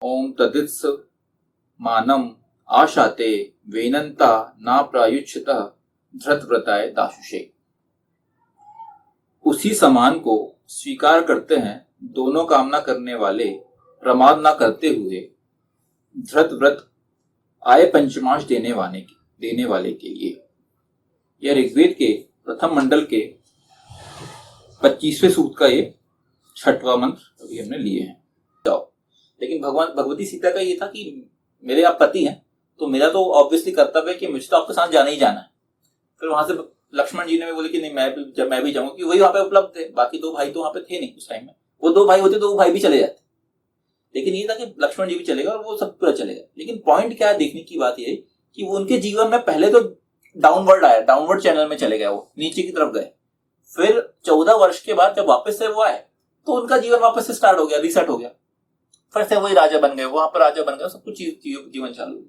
ओम तदित्स मानम आशाते वेनंता ना प्रायुच्यतः धृतव्रताय दाशुषे। उसी समान को स्वीकार करते हैं दोनों कामना करने वाले प्रमाद ना करते हुए धृतव्रत आय पंचमांश देने वाले के लिए। यह ऋग्वेद के प्रथम मंडल के 25वें सूक्त का ये 6वां मंत्र अभी हमने लिए हैं। लेकिन भगवती सीता का ये था कि मेरे आप पति हैं तो मेरा तो ऑब्वियसली कर्तव्य है कि मुझे तो आपके साथ जाना ही जाना है। फिर वहां से लक्ष्मण जी ने बोले कि नहीं मैं भी जाऊंगा, क्योंकि वही वहां पे उपलब्ध थे, बाकी दो भाई तो वहां पे थे नहीं उस टाइम में। वो दो भाई होते तो वो भाई भी चले जाते, लेकिन ये था कि लक्ष्मण जी भी चलेगा और वो सब पूरा चलेगा। लेकिन पॉइंट क्या है देखने की बात ये कि वो उनके जीवन में पहले तो डाउनवर्ड आया, डाउनवर्ड चैनल में चले गए, वो नीचे की तरफ गए। फिर 14 वर्ष के बाद जब वापस से वो आए तो उनका जीवन वापस से स्टार्ट हो गया, रीसेट हो गया। फिर से वही राजा बन गए, वहां पर राजा बन गए, सब कुछ जीवन चालू हुआ।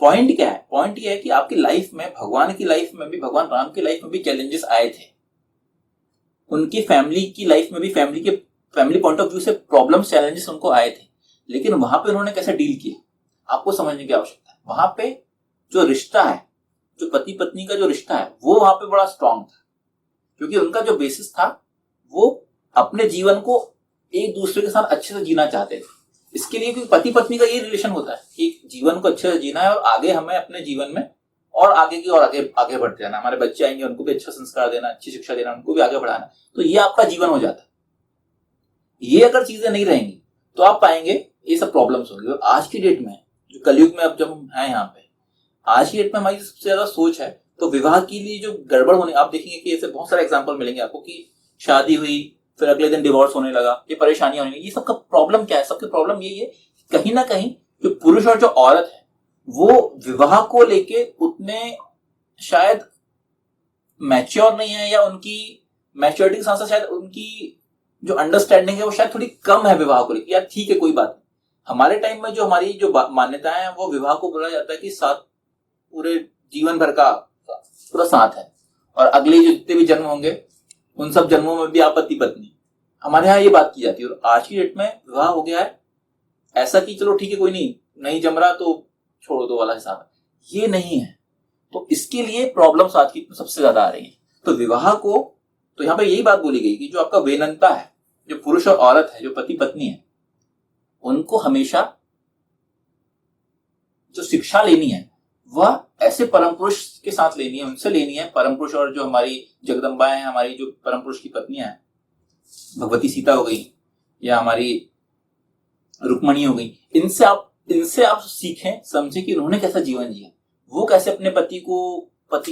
पॉइंट क्या है? पॉइंट ये है कि आपकी लाइफ में, भगवान की लाइफ में भी, भगवान राम की लाइफ में भी चैलेंजेस आए थे। उनकी फैमिली की लाइफ में भी फैमिली पॉइंट ऑफ व्यू से प्रॉब्लम्स, चैलेंजेस उनको आए थे। लेकिन वहां पे उन्होंने कैसे डील किया आपको समझने की आवश्यकता है। वहां पे जो रिश्ता है, जो पति पत्नी का जो रिश्ता है, वो वहां पे बड़ा स्ट्रांग था, क्योंकि उनका जो बेसिस था वो अपने जीवन को एक दूसरे के साथ अच्छे से जीना चाहते थे। इसके लिए क्योंकि पति पत्नी का ये रिलेशन होता है कि जीवन को अच्छे से जीना है और आगे हमें अपने जीवन में और आगे बढ़ते जाना। हमारे बच्चे आएंगे, उनको भी अच्छा संस्कार देना, अच्छी शिक्षा देना, उनको भी आगे बढ़ाना। तो ये आपका जीवन हो जाता है। ये अगर चीजें नहीं रहेंगी तो आप पाएंगे ये सब प्रॉब्लम्स होंगी। और आज की डेट में, जो कलयुग में अब जब हम हैं यहाँ पे, आज की डेट में हमारी सबसे ज्यादा सोच है तो विवाह के लिए जो गड़बड़ होने, आप देखेंगे कि ऐसे बहुत सारे एग्जाम्पल मिलेंगे आपको कि शादी हुई फिर अगले दिन डिवोर्स होने लगा, ये परेशानियां होने लगी। ये सबका प्रॉब्लम क्या है? सबकी प्रॉब्लम यही है कहीं ना कहीं जो पुरुष और जो औरत है वो विवाह को लेके उतने शायद मैच्योर नहीं है, या उनकी मैच्योरिटी के साथ साथ शायद उनकी जो अंडरस्टैंडिंग है वो शायद थोड़ी कम है विवाह को लेकर। यार ठीक है, कोई बात नहीं। हमारे टाइम में जो हमारी जो मान्यताएं हैं वो विवाह को बोला जाता है कि साथ पूरे जीवन भर का पूरा साथ है, और अगले जो जितने भी जन्म होंगे उन सब जन्मों में भी आप पति पत्नी। हमारे यहाँ ये बात की जाती है। और आज की डेट में विवाह हो गया है ऐसा कि चलो ठीक है, कोई नहीं जम रहा तो छोड़ दो वाला हिसाब है। ये नहीं है। तो इसके लिए प्रॉब्लम्स आज की सबसे ज्यादा आ रही है। तो विवाह को, तो यहाँ पे यही बात बोली गई कि जो आपका वेनंता है, जो पुरुष और औरत है, जो पति पत्नी है, उनको हमेशा जो शिक्षा लेनी है वह ऐसे परम पुरुष के साथ लेनी है, उनसे लेनी है। परम पुरुष और जो हमारी जगदम्बाएं हैं, हमारी जो परम पुरुष की पत्नियां हैं, भगवती सीता हो गई या हमारी रुक्मणी हो गई, इनसे आप सीखें, समझें कि उन्होंने कैसा जीवन जिया, वो कैसे अपने पति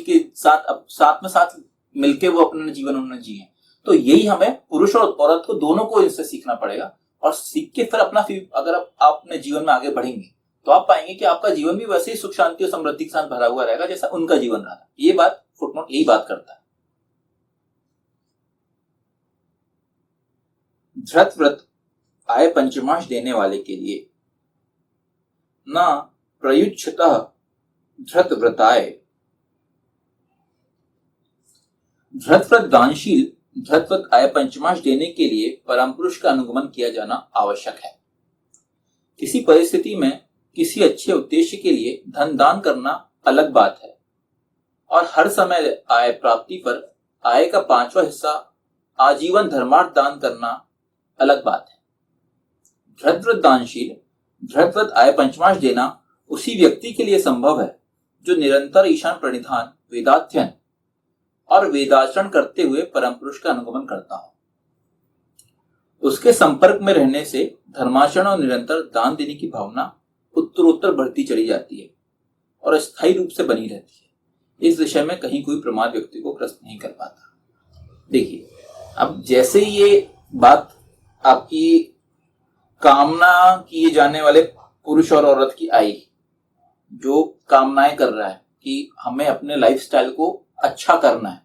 के साथ मिलके वो अपना जीवन उन्होंने जिए। तो यही हमें पुरुष और औरत को दोनों को इनसे सीखना पड़ेगा। और सीख के फिर अगर आप अपने जीवन में आगे बढ़ेंगे तो आप पाएंगे कि आपका जीवन भी वैसे ही सुख शांति और समृद्धि के साथ भरा हुआ रहेगा जैसा उनका जीवन रहा था। ये बात फुटनोट यही बात करता है। धृतव्रत आय पंचमांश देने वाले के लिए न प्रयुच्छतः धृतव्रताय। धृतव्रत दानशील धृतव्रत आय पंचमांश देने के लिए परम पुरुष का अनुगमन किया जाना आवश्यक है। किसी परिस्थिति में किसी अच्छे उद्देश्य के लिए धन दान करना अलग बात है, और हर समय आय प्राप्ति पर आय का 5वां हिस्सा आजीवन धर्मार्थ दान करना अलग बात है। धृतव्रत दानशील धृतव्रत आय पंचमांश देना उसी व्यक्ति के लिए संभव है जो निरंतर ईशान प्रणिधान, वेदाध्ययन और वेदाचरण करते हुए परम पुरुष का अनुगमन करता हो। उसके संपर्क में रहने से धर्माचरण और निरंतर दान देने की भावना उत्तरोत्तर बढ़ती चली जाती है और स्थायी रूप से बनी रहती है। इस विषय में कहीं कोई प्रमाद व्यक्ति को ग्रस्त नहीं कर पाता। देखिए, अब जैसे ये बात आपकी कामना किए जाने वाले पुरुष और औरत की आई, जो कामनाएं कर रहा है कि हमें अपने लाइफस्टाइल को अच्छा करना है,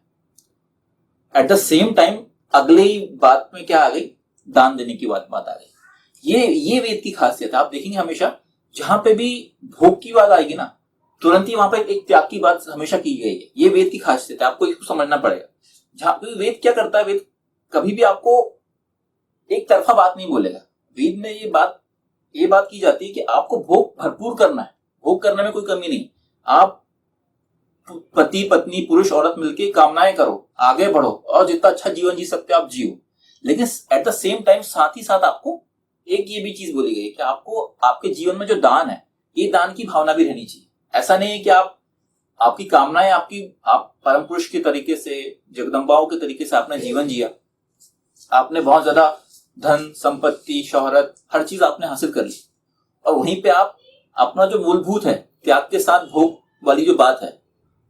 एट द सेम टाइम अगली बात में क्या आ गई? दान देने की बात आ गई। ये वेद की खासियत है। आप देखेंगे हमेशा जहां पे भी भोग की बात आएगी ना, तुरंत ही वहां पे एक त्याग की बात हमेशा की गई है। ये वेद की खासियत है, आपको इसको समझना पड़ेगा। जहां पे वेद क्या करता है, वेद कभी भी आपको एक तरफा बात नहीं बोलेगा। वेद में ये बात ये बात की जाती है कि आपको भोग भरपूर करना है, भोग करने में कोई कमी नहीं। आप पति पत्नी पुरुष औरत मिलकर कामनाएं करो, आगे बढ़ो और जितना अच्छा जीवन जी सकते हो आप जियो। लेकिन एट द सेम टाइम साथ ही साथ आपको एक ये भी चीज बोली गई कि आपको आपके जीवन में जो दान है, ये दान की भावना भी रहनी चाहिए। ऐसा नहीं है कि आपकी कामनाएं आप परम पुरुष के तरीके से, जगदम्बाओं के तरीके से आपने जीवन जिया, आपने बहुत ज्यादा धन संपत्ति शोहरत हर चीज आपने हासिल कर ली, और वहीं पे आप अपना जो मूलभूत है त्याग के साथ भोग वाली जो बात है,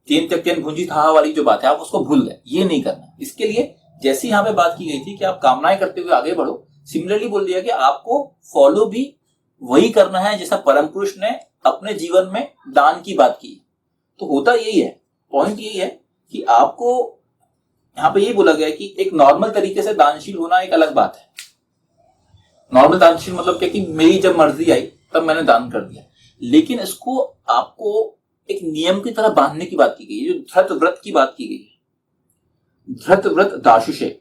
तेन त्यक्तेन भुंजी था वाली जो बात है, आप उसको भूल गए। ये नहीं करना। इसके लिए जैसी यहाँ पे बात की गई थी कि आप कामनाएं करते हुए आगे बढ़ो, सिमिलरली बोल दिया कि आपको फॉलो भी वही करना है जैसा परम पुरुष ने अपने जीवन में दान की बात की। तो होता यही है, पॉइंट यही है कि आपको यहाँ पे यही बोला गया कि एक नॉर्मल तरीके से दानशील होना एक अलग बात है। नॉर्मल दानशील मतलब क्या कि मेरी जब मर्जी आई तब मैंने दान कर दिया, लेकिन इसको आपको एक नियम की तरह बांधने की बात की गई है, जो धृत व्रत की बात की गई है। धृत व्रत दाशुषे,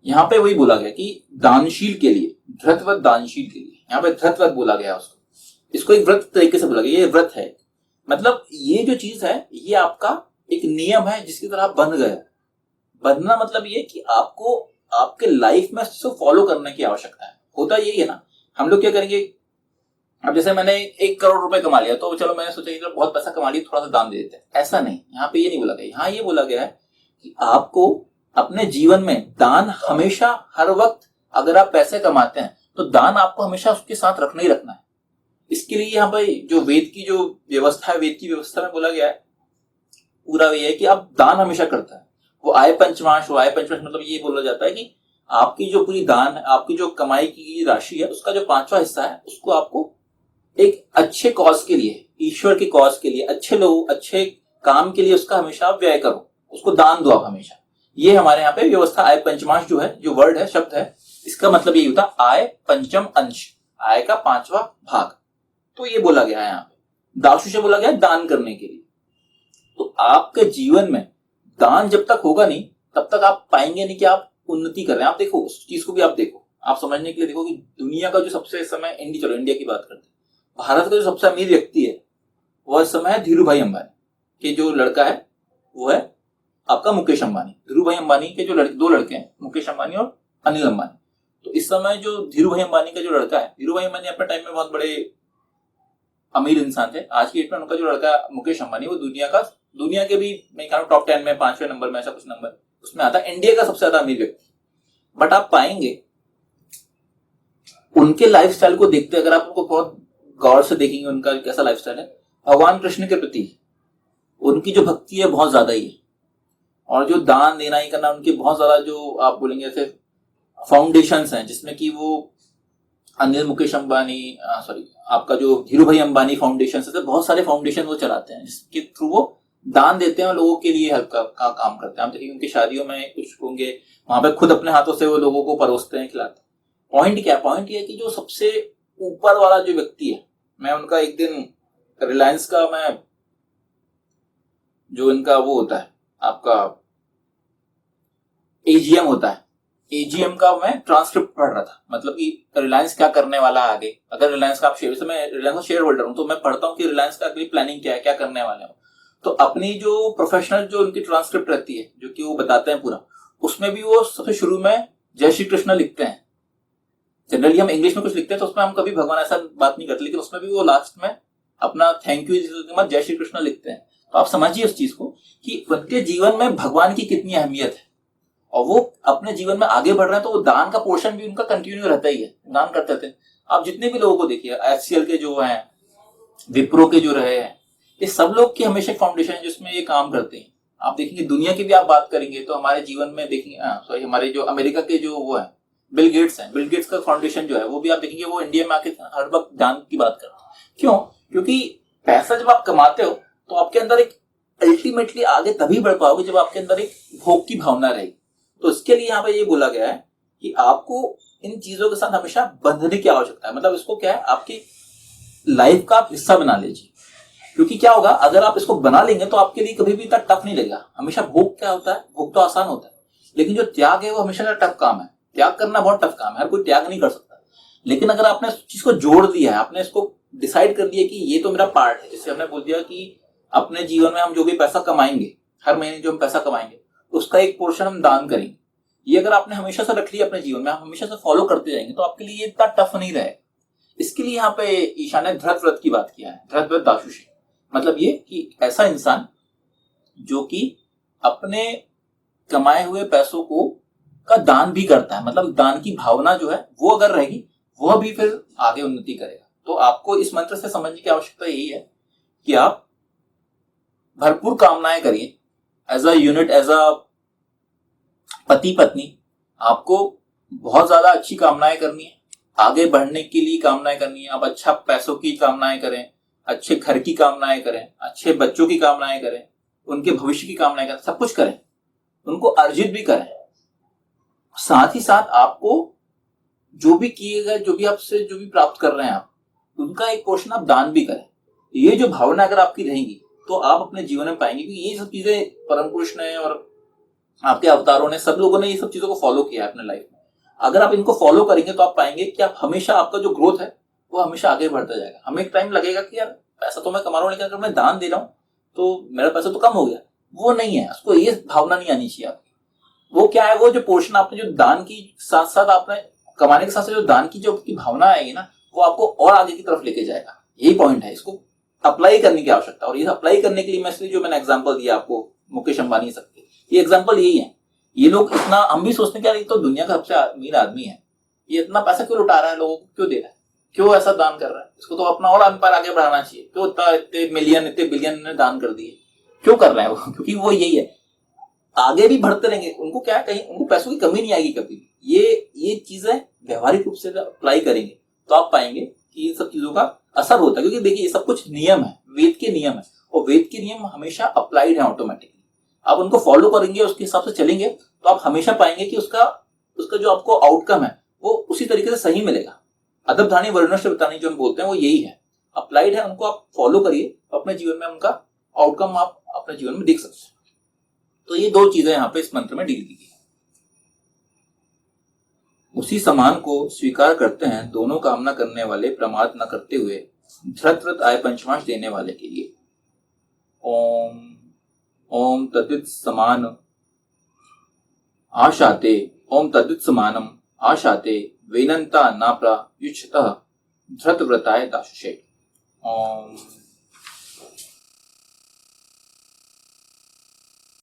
यहाँ पे वही बोला गया कि दानशील के लिए, धृत व्रत दानशील के लिए, यहाँ पे धृत व्रत बोला गया उसको, इसको एक व्रत तरीके से बोला गया, ये व्रत है। मतलब ये जो चीज है ये आपका एक नियम है जिसकी तरह आप बंध गए। बंधना मतलब ये कि आपको आपके लाइफ में इसको फॉलो करने की आवश्यकता है। होता यही है ना, हम लोग क्या करेंगे, अब जैसे मैंने 1 करोड़ रुपए कमा लिया तो चलो मैंने सोचा कि बहुत पैसा कमा लिया, थोड़ा सा दान दे देते हैं। ऐसा नहीं, यहाँ पे ये नहीं बोला गया। यहाँ ये बोला गया है कि आपको अपने जीवन में दान हमेशा हर वक्त, अगर आप पैसे कमाते हैं तो दान आपको हमेशा उसके साथ रखना ही रखना है। इसके लिए यहाँ पे जो वेद की जो व्यवस्था है, वेद की व्यवस्था में बोला गया है पूरा ये है कि आप दान हमेशा करता है। वो आय पंचमांश मतलब ये बोला जाता है कि आपकी जो पूरी दान, आपकी जो कमाई की राशि है, उसका जो 5वां हिस्सा है उसको आपको एक अच्छे कॉज के लिए, ईश्वर के कॉज के लिए, अच्छे लोग अच्छे काम के लिए उसका हमेशा आप व्यय करो, उसको दान दो आप हमेशा। ये हमारे यहाँ पे व्यवस्था। आय पंचमांश जो है, जो वर्ड है, शब्द है, इसका मतलब यही होता है आय पंचम अंश, आय का 5वां भाग। तो ये बोला गया है यहाँ पे, दाशु से बोला गया दान करने के लिए। तो आपके जीवन में दान जब तक होगा नहीं तब तक आप पाएंगे नहीं कि आप उन्नति कर रहे हैं। आप देखो उस चीज को भी, आप देखो, आप समझने के लिए देखो कि दुनिया का जो सबसे इस समय इंडिया की बात करते हैं, भारत का जो सबसे अमीर व्यक्ति है वह इस समय है धीरू भाई अंबानी के जो लड़का है वो है आपका मुकेश अंबानी। धीरू भाई अंबानी के जो दो लड़के हैं, मुकेश अंबानी और अनिल अंबानी। तो इस समय जो धीरू भाई अंबानी का जो लड़का है, धीरू भाई अंबानी अपने टाइम में बहुत बड़े अमीर इंसान थे। आज की डेट में उनका जो लड़का मुकेश अंबानी, वो दुनिया के भी मैं कहूँ टॉप 10 में 5वें नंबर में, ऐसा कुछ नंबर उसमें आता है, इंडिया का सबसे ज्यादा अमीर व्यक्ति। बट आप पाएंगे उनके लाइफस्टाइल को देखते, अगर आप उनको बहुत गौर से देखेंगे उनका कैसा लाइफस्टाइल है, भगवान कृष्ण के प्रति उनकी जो भक्ति है बहुत ज्यादा ही है, और जो दान देना ही करना, उनके बहुत ज्यादा जो आप बोलेंगे ऐसे फाउंडेशंस हैं, जिसमें कि वो अनिल मुकेश अंबानी आपका जो धीरू भाई अंबानी फाउंडेशन है, बहुत सारे फाउंडेशन वो चलाते हैं जिसके थ्रू वो दान देते हैं और लोगों के लिए हेल्प का काम करते हैं। आप देखिए उनकी शादियों में कुछ होंगे, वहां पे खुद अपने हाथों से वो लोगों को परोसते हैं, खिलाते हैं। पॉइंट क्या है? पॉइंट ये है कि जो सबसे ऊपर वाला जो व्यक्ति है, मैं उनका एक दिन रिलायंस का, मैं जो इनका वो होता है आपका एजीएम होता है, एजीएम का मैं ट्रांसक्रिप्ट पढ़ रहा था। मतलब कि रिलायंस क्या करने वाला है आगे, अगर रिलायंस का आप शेयर, मैं रिलायंस का शेयर होल्डर हूं तो मैं पढ़ता हूँ कि रिलायंस का अगली प्लानिंग क्या है, क्या करने वाले हो। तो अपनी जो प्रोफेशनल जो उनकी ट्रांसक्रिप्ट रहती है, जो कि वो बताते हैं पूरा, उसमें भी वो सबसे शुरू में जय श्री कृष्ण लिखते हैं। जनरली हम इंग्लिश में कुछ लिखते हैं तो उसमें हम कभी भगवान ऐसा बात नहीं करते, लेकिन उसमें भी वो लास्ट में अपना थैंक यू के बाद जय श्री कृष्ण लिखते हैं। तो आप समझिए उस चीज को कि उनके जीवन में भगवान की कितनी अहमियत है, और वो अपने जीवन में आगे बढ़ रहे हैं। तो वो दान का पोर्शन भी उनका कंटिन्यू रहता ही है, दान करते थे। आप जितने भी लोगों को देखिए, एचसीएल के जो हैं, विप्रो के जो रहे हैं, ये सब लोग की हमेशा फाउंडेशन है जिसमें ये काम करते हैं। आप देखेंगे दुनिया की भी आप बात करेंगे तो हमारे जीवन में देखेंगे, हमारे जो अमेरिका के जो वो है बिल गेट्स हैं, बिल गेट्स का फाउंडेशन जो है वो भी आप देखेंगे वो इंडिया में आके हर वक्त दान की बात करते हैं। क्यों? क्योंकि पैसा जब आप कमाते हो तो आपके अंदर एक अल्टीमेटली आगे तभी बढ़ पाओगे जब आपके अंदर एक भोग की भावना रहेगी। तो इसके लिए यहाँ पे ये बोला गया है कि आपको इन चीजों के साथ हमेशा बंधने की आवश्यकता है। मतलब इसको क्या है, आपकी लाइफ का आप हिस्सा बना लीजिए। क्योंकि क्या होगा, अगर आप इसको बना लेंगे तो आपके लिए कभी भी इतना टफ नहीं लगेगा। हमेशा भोग क्या होता है, भोग तो आसान होता है, लेकिन जो त्याग है वो हमेशा टफ काम है। त्याग करना बहुत टफ काम है, हर कोई त्याग नहीं कर सकता। लेकिन अगर आपने इस चीज को जोड़ दिया है, आपने इसको डिसाइड कर दिया कि ये तो मेरा पार्ट है, जैसे हमने बोल दिया कि अपने जीवन में हम जो भी पैसा कमाएंगे, हर महीने जो हम पैसा कमाएंगे उसका एक पोर्शन हम दान करेंगे, ये अगर आपने हमेशा से रख लिया अपने जीवन में, आप हमेशा से फॉलो करते जाएंगे, तो आपके लिए इतना टफ नहीं रहेगा। इसके लिए यहाँ पे ईशा ने धृत व्रत की बात किया है, धृत व्रत दाशुषे, मतलब ये कि ऐसा इंसान जो कि अपने कमाए हुए पैसों को का दान भी करता है, मतलब दान की भावना जो है वो अगर रहेगी, वह भी फिर आगे उन्नति करेगा। तो आपको इस मंत्र से समझने की आवश्यकता यही है कि आप भरपूर कामनाएं करिए as a unit, as a पति पत्नी, आपको बहुत ज्यादा अच्छी कामनाएं करनी है, आगे बढ़ने के लिए कामनाएं करनी है। आप अच्छा पैसों की कामनाएं करें, अच्छे घर की कामनाएं करें, अच्छे बच्चों की कामनाएं करें, उनके भविष्य की कामनाएं करें, सब कुछ करें, उनको अर्जित भी करें। साथ ही साथ आपको जो भी किए गए, जो भी आपसे जो भी प्राप्त कर रहे हैं आप, उनका एक पोर्शन आप दान भी करें। ये जो भावना अगर आपकी रहेगी तो आप अपने जीवन में पाएंगे कि ये सब चीजें परम पुरुष ने और आपके अवतारों ने, सब लोगों ने ये सब चीजों को फॉलो किया है अपने लाइफ में। अगर आप इनको फॉलो करेंगे तो आप पाएंगे कि आप हमेशा, आपका जो ग्रोथ है वो हमेशा आगे बढ़ता जाएगा। हमें एक टाइम लगेगा कि यार पैसा तो मैं कमा रहा हूँ, लेकिन अगर मैं दान दे रहा हूँ तो मेरा पैसा तो कम हो गया, वो नहीं है। उसको ये भावना नहीं आनी चाहिए आपकी। वो क्या है, वो जो पोर्शन आपने जो दान की साथ साथ आपने कमाने के साथ साथ जो दान की जो आपकी भावना आएगी ना, वो आपको और आगे की तरफ लेके जाएगा। यही पॉइंट है, इसको अप्लाई करने की आवश्यकता। और ये अप्लाई करने के लिए मैं जो मैंने एग्जांपल दिया आपको, मुकेश अंबानी सबके, ये एग्जांपल यही है। ये लोग इतना, हम भी सोचते हैं कि यार ये तो दुनिया का सबसे अमीर आदमी है, ये इतना पैसा क्यों लुटा रहा है, लोगों को क्यों दे रहा है, क्यों ऐसा दान कर रहा है, इसको तो अपना और एम्पायर आगे बढ़ाना चाहिए, क्यों इतने मिलियन इतने बिलियन ने दान कर दिए, क्यों कर रहा है वो? क्योंकि वो यही है, आगे भी बढ़ते रहेंगे। उनको क्या है, कहीं उनको पैसों की कमी नहीं आएगी कभी भी। ये चीजें व्यवहारिक रूप से अप्लाई करेंगे तो आप पाएंगे कि इन सब चीजों का असर होता है। क्योंकि देखिए ये सब कुछ नियम है, वेद के नियम है, और वेद के नियम हमेशा अप्लाइड है ऑटोमेटिकली। आप उनको फॉलो करेंगे, उसके हिसाब से चलेंगे, तो आप हमेशा पाएंगे कि उसका जो आपको आउटकम है वो उसी तरीके से सही मिलेगा। अदबधानी वर्णश्य बतानी जो हम बोलते हैं वो यही है, अप्लाइड है, उनको आप फॉलो करिए, अपने जीवन में उनका आउटकम आप अपने जीवन में देख सकते हैं। तो ये दो चीजें यहाँ पे इस मंत्र में डील की गई। उसी समान को स्वीकार करते हैं दोनों कामना करने वाले प्रमाद न करते हुए धृत व्रत आय पंचमांश देने वाले के लिए। ओम ओम तदित समान आशाते, ओम तदित समानम आशाते वेनंता नाप्रा युच्छतः धृत व्रताय दाशुषे। ओम।